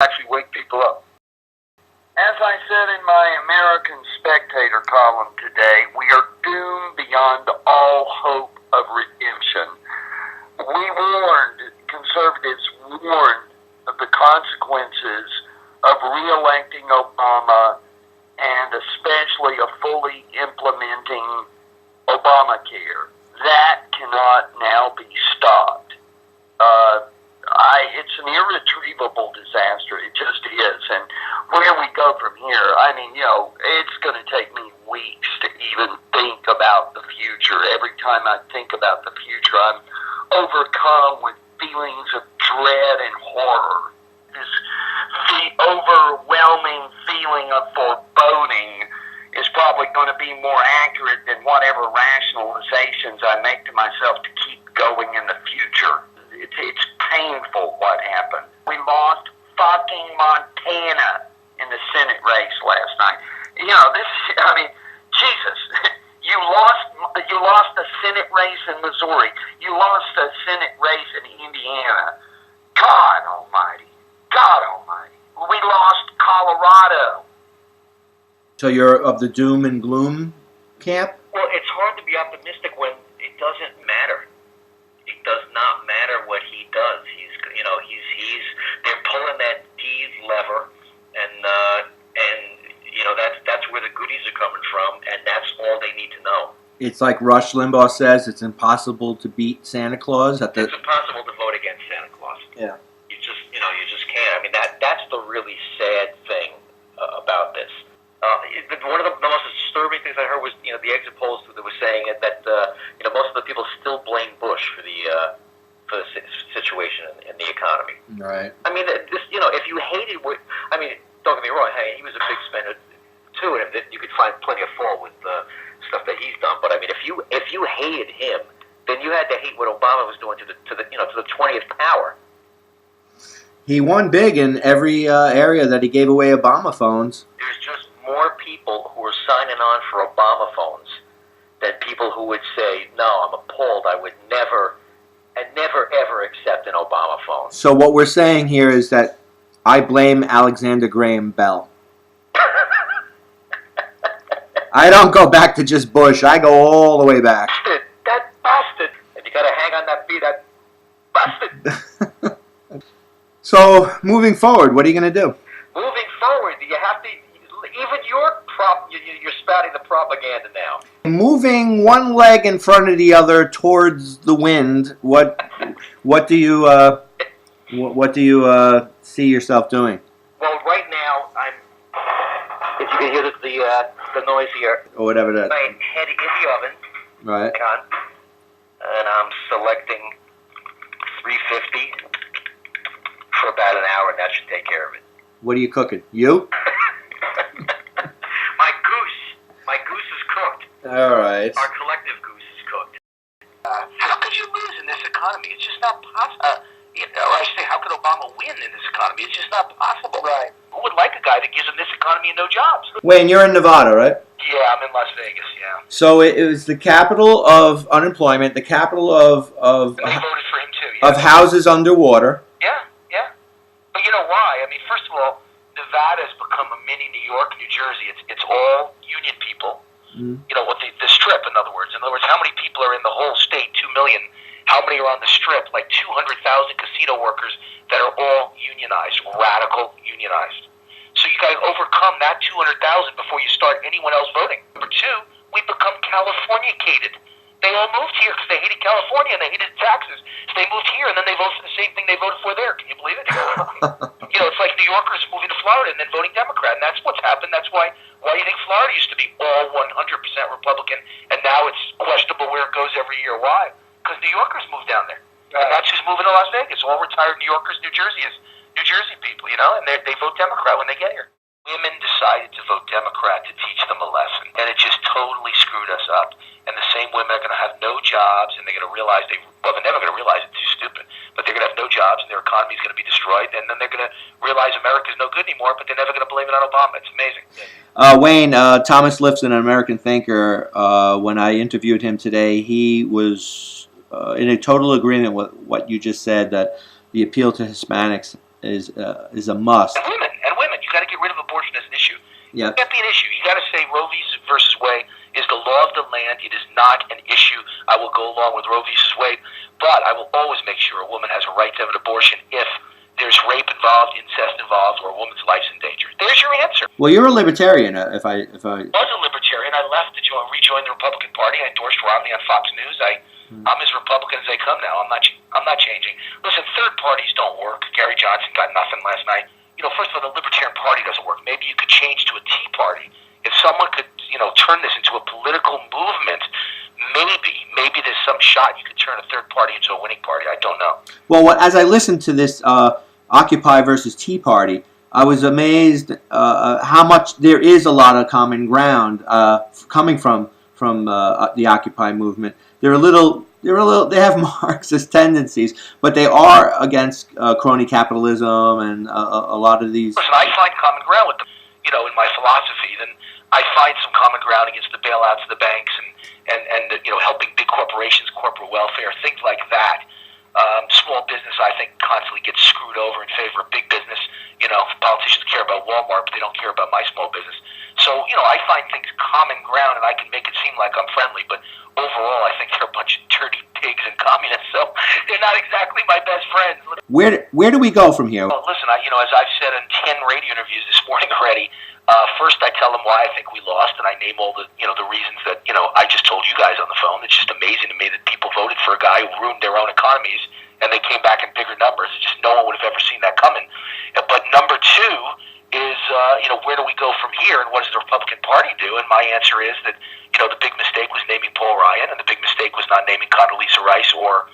actually wake people up. As I said in my American Spectator column today, we are doomed beyond all hope of redemption. We warned, conservatives warned of the consequences of re-electing Obama and especially of fully implementing Obamacare. That cannot now be stopped. It's an irretrievable disaster. It just is. And where we go from here, I mean, it's going to take me weeks to even think about the future. Every time I think about the future, I'm overcome with feelings of dread and horror. The overwhelming feeling of foreboding is probably going to be more accurate than whatever rationalizations I make to myself to keep going in the future. It's painful what happened. We lost fucking Montana in the Senate race last night. Jesus, you lost a Senate race in Missouri. You lost a Senate race in Indiana. God almighty. We lost Colorado. So you're of the doom and gloom camp? Well, it's hard to be optimistic when it doesn't matter. It does not matter what he does. They're pulling that D's lever, and that's where the goodies are coming from, and that's all they need to know. It's like Rush Limbaugh says, it's impossible to beat Santa Claus. It's impossible to vote against Santa Claus. Yeah. You just can't. I mean, that's the really sad thing about this. One of the most disturbing things I heard was, the exit polls that were saying that most of the people still blame Bush for the situation in the economy. Right. I mean, if you hated don't get me wrong, hey, he was a big spender too, and you could find plenty of fault with stuff that he's done. But I mean, if you hated him, then you had to hate what Obama was doing to the 20th power. He won big in every area that he gave away Obama phones. There's just more people who are signing on for Obama phones than people who would say, no, I'm appalled, I would never ever accept an Obama phone. So what we're saying here is that I blame Alexander Graham Bell. I don't go back to just Bush, I go all the way back. That bastard! And you gotta hang on that beat, that bastard! So, moving forward, what are you going to do? Moving forward, you have to, even you're spouting the propaganda now. Moving one leg in front of the other towards the wind, what do you see yourself doing? Well, right now, if you can hear the noise here. Or whatever that is. My head in the oven. Right. And I'm selecting 350. For about an hour, and that should take care of it. What are you cooking? You? My goose is cooked. All right. Our collective goose is cooked. How could you lose in this economy? It's just not possible. I say, how could Obama win in this economy? It's just not possible. Right. Who would like a guy that gives him this economy and no jobs? Wayne, you're in Nevada, right? Yeah, I'm in Las Vegas. Yeah. So it was the capital of unemployment, the capital of they voted for him too. Yeah. Of houses underwater. Yeah. But you know why? I mean, first of all, Nevada has become a mini New York, New Jersey. It's all union people. Mm. With the strip, in other words. In other words, how many people are in the whole state? 2 million. How many are on the strip? Like 200,000 casino workers that are all unionized, radical unionized. So you got to overcome that 200,000 before you start anyone else voting. Number two, we become Californicated. They all moved here because they hated California and they hated taxes. So they moved here and then they voted for the same thing they voted for there. Can you believe it? It's like New Yorkers moving to Florida and then voting Democrat, and that's what's happened. That's why do you think Florida used to be all 100% Republican, and now it's questionable where it goes every year? Why? Because New Yorkers moved down there, and that's who's moving to Las Vegas. All retired New Yorkers, New Jersey people, and they vote Democrat when they get here. Women decided to vote Democrat to teach them a lesson, and it just totally screwed us up. And the same women are going to have no jobs, and they're going to realize they're never going to realize it's too stupid, but they're going to have no jobs, and their economy is going to be destroyed, and then they're going to realize America's no good anymore, but they're never going to blame it on Obama. It's amazing. Wayne, Thomas Lifton, an American thinker, when I interviewed him today, he was in a total agreement with what you just said, that the appeal to Hispanics is a must. And women. You got to get rid of abortion as an issue. Yeah. It can't be an issue. You got to say Roe v. versus Wade is the law of the land. It is not an issue. I will go along with Roe v. Wade, but I will always make sure a woman has a right to have an abortion if there's rape involved, incest involved, or a woman's life's in danger. There's your answer. Well, you're a libertarian. If I was a libertarian. I left to rejoin the Republican Party. I endorsed Romney on Fox News. I'm as Republican as they come now. I'm not changing. Listen, third parties don't work. Gary Johnson got nothing last night. First of all, the Libertarian Party doesn't work. Maybe you could change to a Tea Party. If someone could, turn this into a political movement, maybe there's some shot you could turn a third party into a winning party. I don't know. Well, as I listened to this Occupy versus Tea Party, I was amazed how much there is a lot of common ground coming from the Occupy movement. They have Marxist tendencies, but they are against crony capitalism and a lot of these. Listen, I find common ground with them, in my philosophy. Then I find some common ground against the bailouts of the banks and helping big corporations, corporate welfare, things like that. Small business, I think, constantly gets screwed over in favor of big business. Politicians care about Walmart, but they don't care about my small business. So, I find things common ground, and I can make it seem like I'm friendly, but overall, I think they're a bunch of dirty pigs and communists, so they're not exactly my best friends. Where do we go from here? Well, listen, as I've said in 10 radio interviews this morning already, first I tell them why I think we lost, and I name all the reasons that, I just told you guys on the phone. It's just amazing to me that people voted for a guy who ruined their own economies, and they came back in bigger numbers. It's just no one would have ever seen that coming. But number two is, where do we go from here, and what does the Republican Party do? And my answer is that, the big mistake was naming Paul Ryan, and the big mistake was not naming Condoleezza Rice or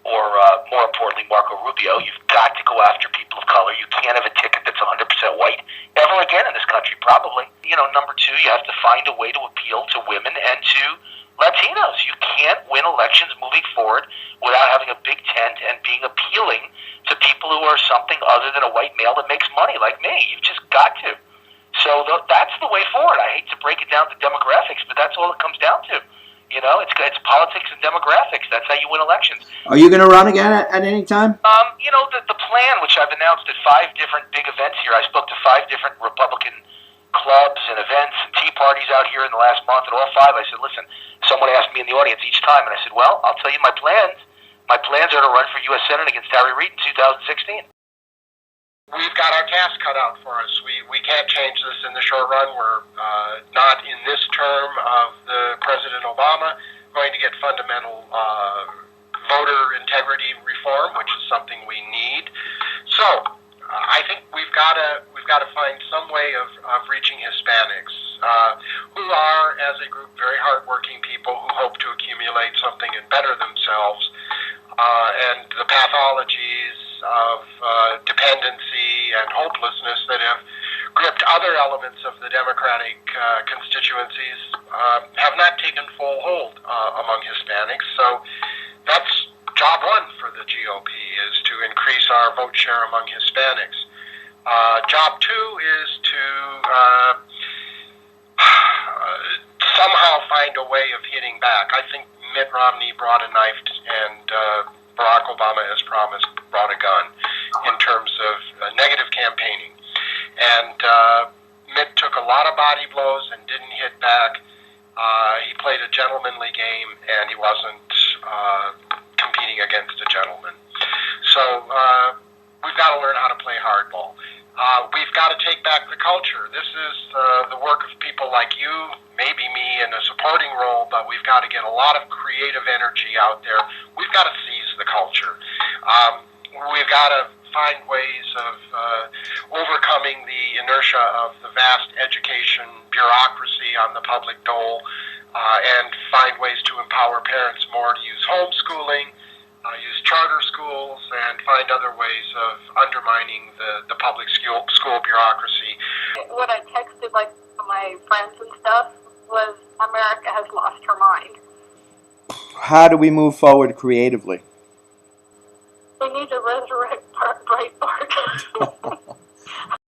more importantly, Marco Rubio. You've got to go after people of color. You can't have a ticket that's 100% white ever again in this country, probably. Number two, you have to find a way to appeal to women and to Latinos. You can't win elections moving forward without having a big tent and being appealing to people who are something other than a white male that makes money like me. You've just got to. So that's the way forward. I hate to break it down to demographics, but that's all it comes down to. It's politics and demographics. That's how you win elections. Are you going to run again at any time? The plan, which I've announced at 5 different big events here. I spoke to 5 different Republican clubs and events and tea parties out here in the last month. At all 5, I said, listen, someone asked me in the audience each time, and I said, well, I'll tell you my plans. My plans are to run for U.S. Senate against Harry Reid in 2016. We've got our task cut out for us. We can't change this in the short run. We're not in this term of the President Obama going to get fundamental voter integrity reform, which is something we need. So I think we've got to find some way of reaching Hispanics who are, as a group, very hardworking people who hope to accumulate something and better themselves. And the pathologies of dependency and hopelessness that have gripped other elements of the Democratic constituencies have not taken full hold among Hispanics. So that's job one for the GOP, is to increase our vote share among Hispanics. Job two is to somehow find a way of hitting back. I think Mitt Romney brought a knife and Barack Obama, as promised, brought a gun in terms of negative campaigning. And Mitt took a lot of body blows and didn't hit back. He played a gentlemanly game, and he wasn't competing against a gentleman. So we've got to learn how to play hardball. We've got to take back the culture. This is the work of people like you, maybe me in a supporting role, but we've got to get a lot of creative energy out there. We've got to seize the culture. We've got to find ways of overcoming the inertia of the vast education bureaucracy on the public dole and find ways to empower parents more to use homeschooling, use charter schools, and find other ways of undermining the public school bureaucracy. What I texted my friends and stuff was, America has lost her mind. How do we move forward creatively? We need to resurrect Breitbart.